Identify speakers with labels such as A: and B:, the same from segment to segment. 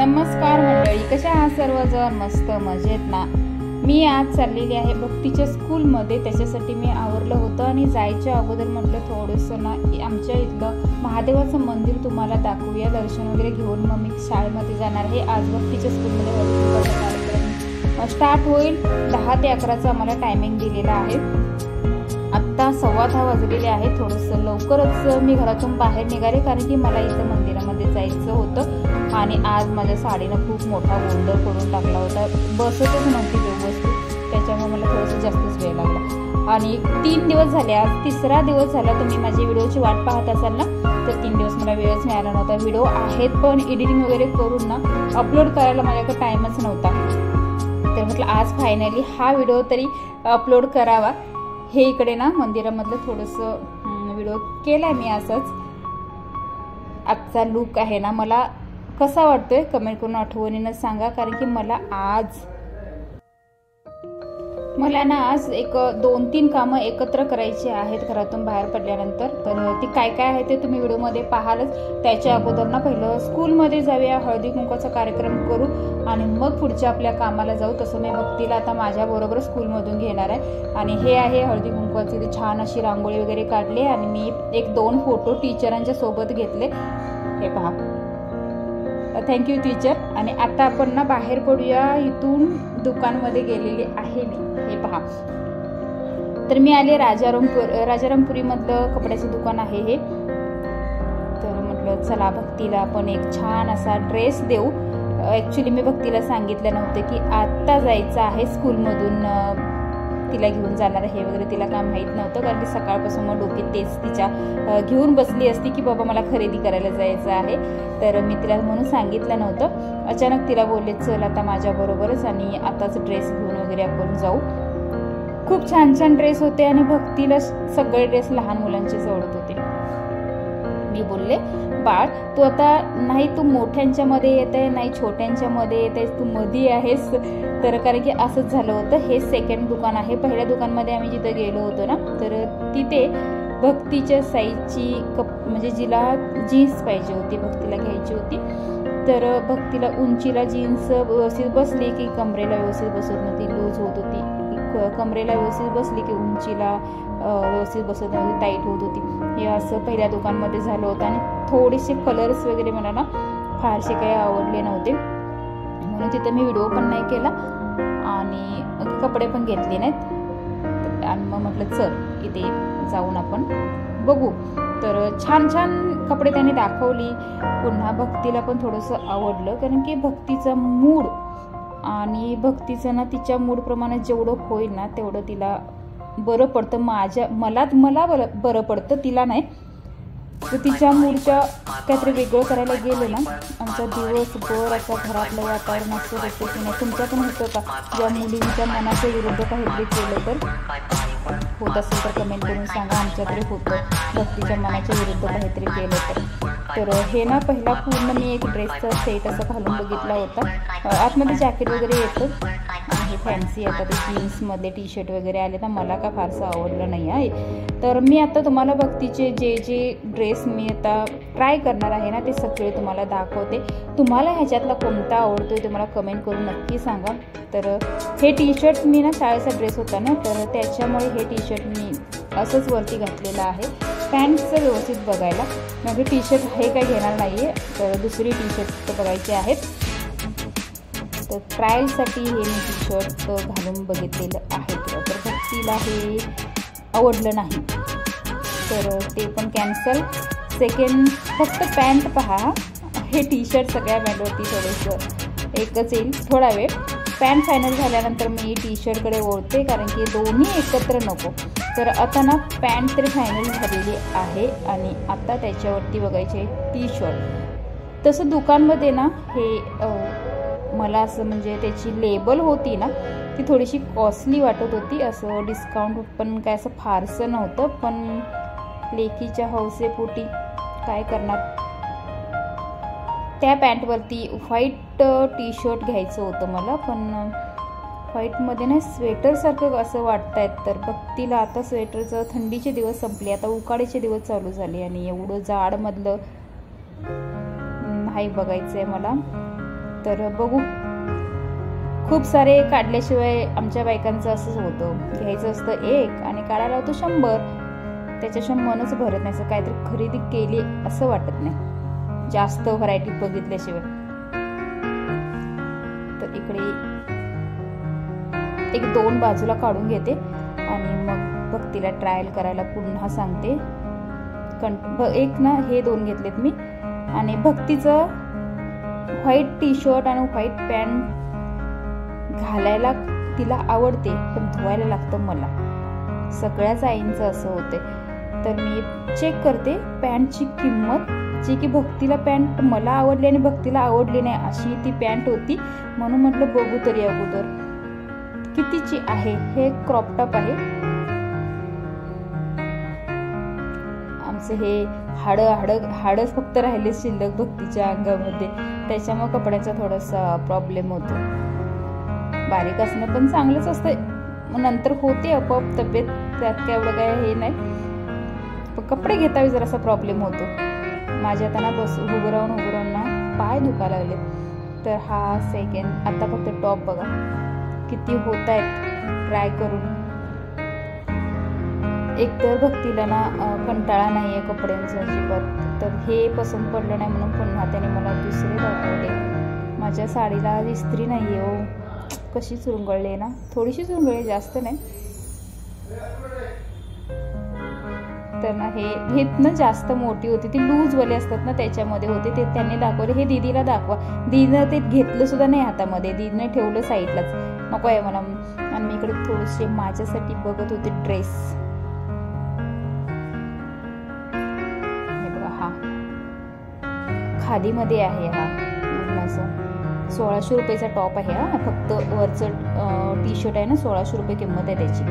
A: नमस्कार मंडळी, कशा आहात सर्वजण? मस्त मजेत ना? मी आज चाललेली आहे भक्तीच्या स्कूलमध्ये. त्याच्यासाठी मी आवरलं होतं आणि जायच्या अगोदर म्हटलं थोडंसं ना आमच्या इथलं महादेवाचं मंदिर तुम्हाला दाखवूया, दर्शन वगैरे घेऊन मग मी शाळेमध्ये जाणार आहे. आज भक्तीच्या स्कूलमध्ये कार्यक्रम स्टार्ट होईल 10 ते 11चा आम्हाला टायमिंग दिलेला आहे. आत्ता 10:15 वाजलेले आहे. थोडंसं लवकरच मी घरातून बाहेर निघाले कारण की मला इथं मंदिरामध्ये जायचं होतं आणि आज माझ्या साडीनं खूप मोठा गोंधळ करून टाकला होता. बसतच नव्हती व्यवस्थित, त्याच्यामुळे मला थोडंसं जास्तच वेळ लागला. आणि 3 दिवस झाले, आज 3रा दिवस झाला. तुम्ही माझी व्हिडिओची वाट पाहत असाल ना, तर 3 दिवस मला वेळच मिळाला नव्हता. व्हिडिओ आहेत पण एडिटिंग वगैरे करून ना अपलोड करायला माझ्याकडे टाईमच नव्हता. तर म्हटलं आज फायनली हा व्हिडिओ तरी अपलोड करावा. हे इकडे ना मंदिरामधलं थोडंसं व्हिडिओ केला मी असाच. आजचा लुक आहे ना, मला कसा वाटतोय कमेंट करून आठवणीनं सांगा. कारण की मला आज एक 2-3 कामं एकत्र करायची आहेत घरातून बाहेर पडल्यानंतर. तर ती काय काय आहे ते तुम्ही व्हिडिओमध्ये पाहालच. त्याच्या अगोदर ना पहिलं स्कूलमध्ये जाऊया, हळदी कुंकवाचा कार्यक्रम करू आणि मग पुढच्या आपल्या कामाला जाऊ. तसं मी भक्तीला आता माझ्याबरोबर स्कूलमधून घेणार आहे. आणि हे आहे हळदी कुंकवाची, छान अशी रांगोळी वगैरे काढली आणि मी 1-2 फोटो टीचरांच्या सोबत घेतले. हे पहा, थँक्यू टीचर. आणि आता आपण ना बाहेर पडूया. इथून दुकानमध्ये गेलेली आहे मी. हे पहा, तर मी आले राजारामपुरी मधलं कपड्याचं दुकान आहे हे. तर म्हटलं चला भक्तीला आपण एक छान असा ड्रेस देऊ. ॲक्च्युली मी भक्तीला सांगितलं नव्हतं की आत्ता जायचं आहे स्कूलमधून, तिला घेऊन जाणार हे वगैरे तिला काय माहीत नव्हतं. कारण की सकाळपासून मग डोक्यात तेच तिच्या घेऊन बसली असती की बाबा मला खरेदी करायला जायचं आहे. तर मी तिला म्हणून सांगितलं नव्हतं. अचानक तिला बोलले चल आता माझ्याबरोबरच आणि आताच ड्रेस घेऊन वगैरे आपण जाऊ. खूप छान छान ड्रेस होते आणि भक्तीला सगळे ड्रेस लहान मुलांचेच आवडत होते. मी बोलले बाळ तू आता नाही, तू मोठ्यांच्या मध्ये येते नाही छोट्यांच्या मध्ये येतेस, तू मध्ये आहेस. तर कारण की असंच झालं होतं. हे सेकंड दुकान आहे. पहिल्या दुकानमध्ये आम्ही जिथे गेलो होतो ना, तर तिथे भक्तीच्या साईजची म्हणजे जिला जीन्स पाहिजे होती, भक्तीला घ्यायची होती. तर भक्तीला उंचीला जीन्स व्यवस्थित बसली की कमरेला व्यवस्थित बसत नव्हती, लूज होत होती. कमरेला व्यवस्थित बसली की उंचीला व्यवस्थित बसत नव्हती, टाईट होत होती. हे असं पहिल्या दुकानमध्ये झालं होतं. आणि थोडेसे कलर्स वगैरे मला ना फारसे काही आवडले नव्हते, म्हणून तिथं मी व्हिडिओ पण नाही केला आणि कपडे पण घेतले नाहीत. आणि मग म्हटलं चल इथे जाऊन आपण बघू. तर छान छान कपडे त्यांनी दाखवली. पुन्हा भक्तीला पण थोडंसं आवडलं कारण की भक्तीचा मूड आणि भक्तीचं ना तिच्या मूडप्रमाणे जेवढं होईल ना तेवढं तिला बरं पडतं. मला बरं पडतं, तिला नाही. तर तिच्या मूडच्या काहीतरी वेगळं करायला गेलं ना, आमचा दिवसभर असा घरातलं वातावरण असं होतं की नाही. तुमच्या पण होतं का ज्या मुलींच्या मनाच्या विरुद्ध काहीतरी केलं तर? होत असेल तर कमेंट करून सांगा. आमच्याकडे होतं भक्तीच्या मनाच्या विरुद्ध काहीतरी केलं तर हे ना पहिला पूर्ण मी एक ड्रेसचा सेट असं घालून बघितला होता. आतमध्ये जॅकेट वगैरे येतं आणि हे फॅन्सी आता ते जीन्समध्ये टी शर्ट वगैरे आले तर मला का फारसं आवडलं नाही आहे. तर मी आता तुम्हाला भक्तीचे जे ड्रेस मी आता ट्राय करणार आहे ना ते सगळे तुम्हाला दाखवते. तुम्हाला ह्याच्यातला कोणता आवडतोय ते मला कमेंट करून नक्की सांगा. तर हे टी शर्ट मी ना शाळेचा ड्रेस होता ना, तर त्याच्यामुळे हे टी शर्ट मी असंच वरती घातलेलं आहे. पॅन्टचं व्यवस्थित बघायला, म्हणजे टी शर्ट हे काही घेणार नाही आहे, तर दुसरी टी शर्ट बघायची आहेत. तर ट्रायलसाठी हे मी टी शर्ट घालून बघितलेलं आहे. तर भक्तीला हे आवडलं नाही तर ते पण कॅन्सल. सेकंड फक्त पॅन्ट पहा, हे टी शर्ट सगळ्या पॅन्टवरती थोडंसं एकच येईल थोडा वेळ. पॅन्ट फायनल झाल्यानंतर मी टी शर्टकडे ओढते कारण की दोन्ही एकत्र नको. तर आता ना पॅन्ट तरी फायनल झालेली आहे आणि आता त्याच्यावरती बघायचे टी शर्ट. तसं दुकानमध्ये ना हे मला असं म्हणजे त्याची लेबल होती ना ती थोडीशी कॉस्टली वाटत होती. असं डिस्काउंट पण काय असं फारसं नव्हतं, पण लेकीच्या हौसेपोटी काय करणार. त्या पॅन्टवरती व्हाईट टी शर्ट घ्यायचं होतं मला, पण व्हाईटमध्ये ना स्वेटरसारखं असं वाटत आहेत. तर भक्तीला आता स्वेटरचं थंडीचे दिवस संपले, आता उकाळीचे दिवस चालू झाले आणि एवढं जाडमधलं नाही बघायचं आहे मला. तर बघू, खूप सारे काढल्याशिवाय आमच्या बायकांचं असंच होतं, घ्यायचं असतं एक आणि काढायला होतं 100, त्याच्याशिवाय मनच भरत नाही. असं काहीतरी खरेदी केली असं वाटत नाही जास्त व्हरायटी बघितल्याशिवाय. तर इकडे 1-2 बाजूला काढून घेते आणि मग भक्तीला ट्रायल करायला पुन्हा सांगते. एक ना हे 2 घेतलेत मी. आणि भक्तीचं व्हाईट टी शर्ट आणि व्हाईट पॅन्ट घालायला तिला आवडते, पण धुवायला लागतं मला. सगळ्याच आईंचं असं होते. तर मी चेक करते पॅन्टची किंमत, जी की भक्तीला पॅन्ट मला आवडली आणि भक्तीला आवडली नाही अशी ती पॅन्ट होती. म्हणून म्हटलं बघू तरी अगोदर कितीची आहे. हे क्रॉप टॉप आहे. आमचं हे हाडच फक्त राहिले शिल्लक भक्तीच्या अंगामध्ये, त्याच्यामुळे कपड्याचा थोडासा प्रॉब्लेम होतो. बारीक असणं पण चांगलंच असतं, नंतर होते आपोआप तब्येत, त्यात काय एवढं काय हे नाही. पण कपडे घेतावे जरासा प्रॉब्लेम होतो. माझ्या आता ना उभं राहून ना पाय दुखायला लागले. तर हा सेकंड. आता फक्त टॉप बघा किती होत आहेत ट्राय करून. एक तर भक्तीला ना कंटाळा नाही आहे कपड्यांचा अजिबात, तर हे पसंत पडलं नाही म्हणून पुन्हा त्याने मला दुसरे दाखवले. माझ्या साडीला इस्त्री नाही आहे हो, कशी चुरंगळली ना, थोडीशी चुरंगळली, जास्त नाही. तर ना हे ना जास्त मोठी होती, ती लूजवाले असतात ना त्याच्यामध्ये होते, ते त्यांनी दाखवले. हे दीदीला दाखवा. दीदीनं ते घेतलं सुद्धा नाही हातामध्ये, दीदीने ठेवलं साईडलाच, नको आहे मला. आणि मी इकडे थोडेसे माझ्यासाठी बघत होते ड्रेस. हे बघा, हा खादीमध्ये आहे. हा असं 1600 रुपयाचा टॉप आहे. हा फक्त वरचं टी शर्ट आहे ना, 1600 रुपये किंमत आहे त्याची.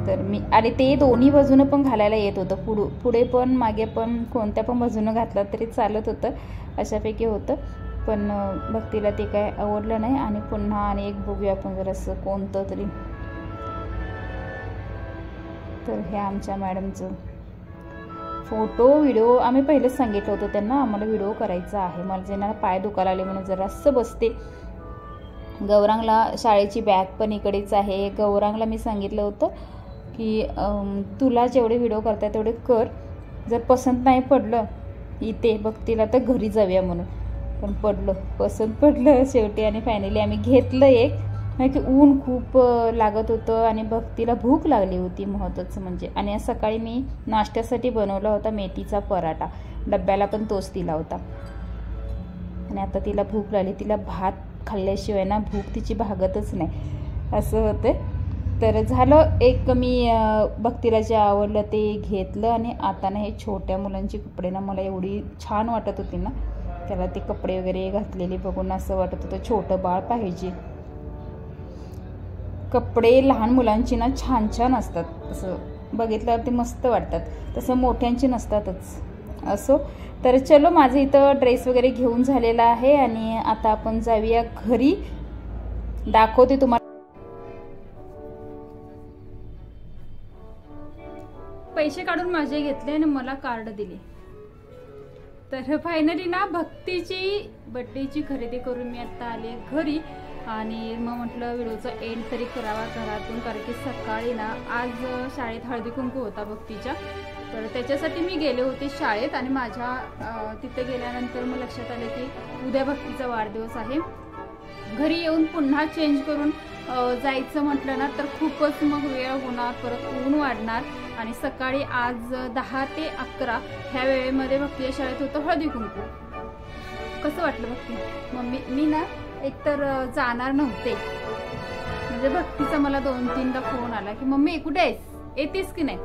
A: तर मी आणि ते दोन्ही बाजूनं पण घालायला येत होतं, पुढे पण मागे पण, कोणत्या पण बाजूनं घातलं तरी चालत होतं, अशापैकी होतं. पण भक्तीला ते काय आवडलं नाही. आणि पुन्हा आणि एक बघूया आपण जरासं कोणतं तरी. तर हे आमच्या मॅडमचं फोटो व्हिडिओ आम्ही पहिलेच सांगितलं होतं त्यांना, आम्हाला व्हिडिओ करायचा आहे. मला ज्यांना पाय दुखायला आले म्हणून जरासं बसते. गौरांगला शाळेची बॅग पण इकडेच आहे. गौरांगला मी सांगितलं होतं की तुला जेवढे व्हिडिओ करता तेवढे कर, जर पसंत नाही पडलं इथे भक्तीला तर घरी जाऊया म्हणून. पण पसंत पडलं शेवटी आणि फायनली आम्ही घेतलं एक. की ऊन खूप लागत होतं आणि भक्तीला भूक लागली होती महत्त्वाचं म्हणजे. आणि आज सकाळी मी नाश्त्यासाठी बनवला होता मेथीचा पराठा, डब्याला पण तोच दिला होता. आणि आता तिला भूक लागली, तिला भात खाल्ल्याशिवाय ना भूक तिची भागतच नाही असं होतं. तर झालं एक, मी भक्तीला जे आवडलं ते घेतलं. आणि आता ना हे छोट्या मुलांची कपडे ना मला एवढी छान वाटत होती ना, त्याला ते कपडे वगैरे घातलेले बघून असं वाटत होतं छोटं बाळ पाहिजे. कपडे लहान मुलांची ना छान छान असतात, असं बघितल्यावर ते मस्त वाटतात, तसं मोठ्यांची नसतातच. असो, तर चलो माझं इथं ड्रेस वगैरे घेऊन झालेला आहे आणि आता आपण जाऊया घरी. दाखवते तुम्हाला. पैसे काढून माझे घेतले आणि मला कार्ड दिले. तर फायनली ना भक्तीची बड्डेची खरेदी करून मी आता आले घरी. आणि मग म्हटलं व्हिडिओचा एंड तरी करावा घरातून, कारण की सकाळी ना आज शाळेत हळदी कुंकू होता भक्तीच्या, तर त्याच्यासाठी मी गेले होते शाळेत. आणि माझ्या तिथे गेल्यानंतर मग लक्षात आलं की उद्या भक्तीचा वाढदिवस आहे. घरी येऊन पुन्हा चेंज करून जायचं म्हटलं ना तर खूपच मग वेळ होणार, परत ऊन वाढणार. आणि सकाळी आज 10 ते 11 ह्या वेळेमध्ये भक्तीच्या शाळेत होतं हळदी कुंकू. कसं वाटलं भक्ती? मम्मी मी ना एकतर जाणार नव्हते, म्हणजे भक्तीचा मला 2-3दा फोन आला की मम्मी कुठे आहेस, येतेस की नाही.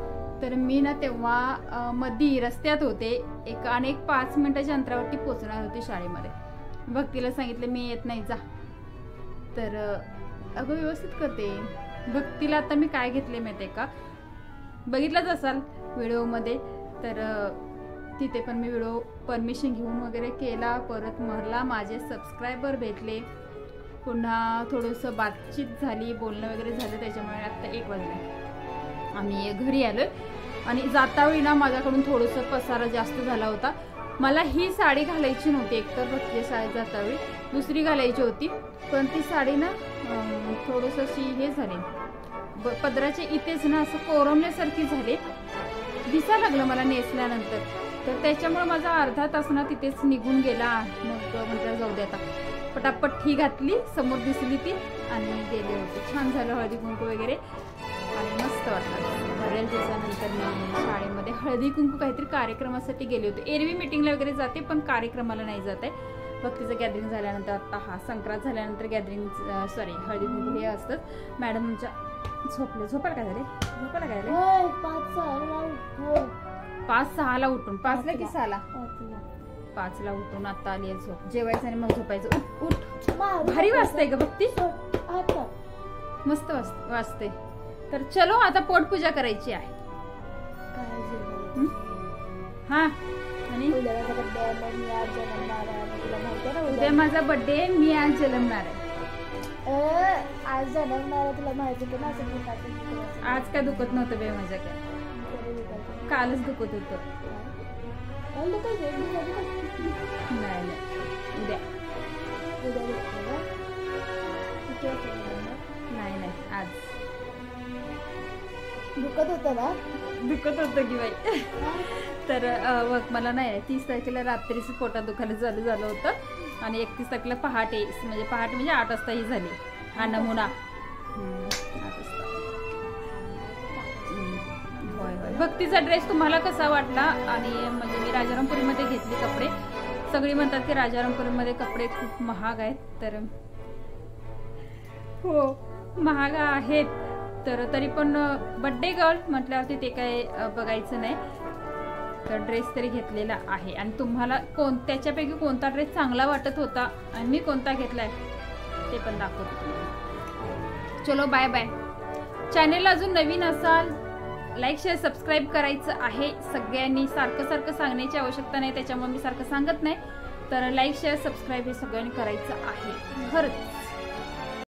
A: तर मी ना तेव्हा मध्ये रस्त्यात होते, एक 5 मिनिटाच्या अंतरावरती पोहोचणार होते शाळेमध्ये. भक्तीला सांगितलं मी येत नाही, जा. तर अगं व्यवस्थित करते. भक्तीला आता मी काय घेतले माहिती आहे का, बघितलंच असाल व्हिडिओमध्ये. तर तिथे पण मी व्हिडिओ परमिशन घेऊन वगैरे केला. परत मला माझे सबस्क्रायबर भेटले, पुन्हा थोडंसं बातचीत झाली, बोलणं वगैरे झालं. त्याच्यामुळे आत्ता 1 वाजले आम्ही घरी आलो. आणि जातावेळी ना माझ्याकडून थोडंसं पसारा जास्त झाला होता, मला ही साडी घालायची नव्हती, एकतर भक्ती शाळेत जाता वेळी दुसरी घालायची होती, पण ती साडी ना थोडंसं अशी हे झाले, पदराच्या इथेच ना असं कोरमल्यासारखी झाले, दिसायला लागलं मला नेसल्यानंतर, तर त्याच्यामुळे माझा अर्धा तास ना तिथेच निघून गेला. मग म्हटलं जाऊ दे आता, पटापट ही घातली, समोर दिसली ती आणि गेले होते. छान झालं हळदी कुंकू वगैरे आणि मस्त वाटलं. बऱ्याच दिवसानंतर मी शाळेमध्ये हळदी कुंकू काहीतरी कार्यक्रमासाठी गेले होते. एरवी मीटिंगला वगैरे जाते पण कार्यक्रमाला नाही जात आहे. भक्तीचं गॅदरिंग झाल्यानंतर आता हा संक्रांत झाल्यानंतर गॅदरिंग सॉरी हळदी कुंकू हे असतं. मॅडमच्या झोपायला काय झाले, झोपायला काय झाले, 5-6ला उठून 5ला की 6ला 5ला उठून आता आली आहे झोप. जेवायचं आणि मग झोपायचं. उठ उठ, भारी वाजतंय ग भक्ती, मस्त वाजते. तर चलो आता पोटपूजा करायची आहे. हा आणि उद्या माझा बर्थडे, मी आज जन्मणार आहे.
B: आज जन्मणार आहे, तुला माहिती होतं ना असं.
A: आज काय दुखत नव्हतं बे माझ्या, काय कालच दुखत होतं. नाही उद्या नाही आज
B: दुखत होतं ना,
A: दुखत होतं की बाई. तर बघ मला नाही 30 तारखेला रात्रीच पोटात दुखायला चालू झालं होतं आणि 31 तारखेला पहाटे म्हणजे 8 वाजता ही झाली. हा नमुना 8 वाजता. होय. भक्तीचा ड्रेस तुम्हाला कसा वाटला? आणि म्हणजे मी राजारामपुरीमध्ये घेतले कपडे. सगळी म्हणतात की राजारामपुरीमध्ये कपडे खूप महाग आहेत, तर हो महाग आहेत, तर तरी पण बड्डे गर्ल म्हटल्यावरती ते काय बघायचं नाही. तर ड्रेस तरी घेतलेला आहे आणि तुम्हाला त्याच्यापैकी कोणता ड्रेस चांगला वाटत होता आणि मी कोणता घेतलाय ते पण दाखवतो. चलो बाय बाय. चॅनेलला अजून नवीन असाल लाईक शेअर सबस्क्राईब करायचं आहे सगळ्यांनी. सारखं सांगण्याची आवश्यकता नाही, त्याच्यामुळे मी सारखं सांगत नाही. तर लाईक शेअर सबस्क्राईब हे सगळ्यांनी करायचं आहे खरंच.